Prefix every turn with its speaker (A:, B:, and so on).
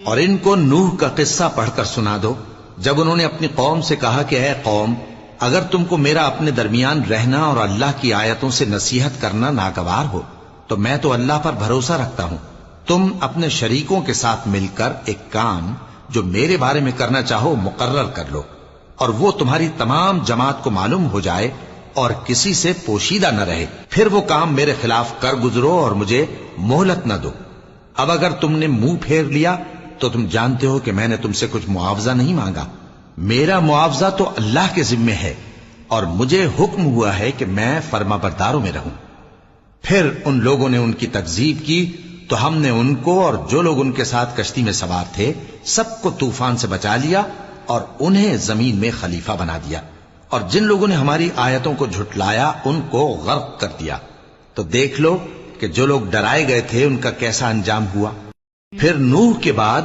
A: اور ان کو نوح کا قصہ پڑھ کر سنا دو جب انہوں نے اپنی قوم سے کہا کہ اے قوم، اگر تم کو میرا اپنے درمیان رہنا اور اللہ کی آیتوں سے نصیحت کرنا ناگوار ہو تو میں تو اللہ پر بھروسہ رکھتا ہوں، تم اپنے شریکوں کے ساتھ مل کر ایک کام جو میرے بارے میں کرنا چاہو مقرر کر لو، اور وہ تمہاری تمام جماعت کو معلوم ہو جائے اور کسی سے پوشیدہ نہ رہے، پھر وہ کام میرے خلاف کر گزرو اور مجھے مہلت نہ دو۔ اب اگر تم نے منہ پھیر لیا تو تم جانتے ہو کہ میں نے تم سے کچھ معاوضہ نہیں مانگا، میرا معاوضہ تو اللہ کے ذمے ہے، اور مجھے حکم ہوا ہے کہ میں فرما برداروں میں رہوں۔ پھر ان لوگوں نے ان کی تکذیب کی تو ہم نے ان کو اور جو لوگ ان کے ساتھ کشتی میں سوار تھے سب کو طوفان سے بچا لیا اور انہیں زمین میں خلیفہ بنا دیا، اور جن لوگوں نے ہماری آیتوں کو جھٹلایا ان کو غرق کر دیا۔ تو دیکھ لو کہ جو لوگ ڈرائے گئے تھے ان کا کیسا انجام ہوا۔ پھر نوح کے بعد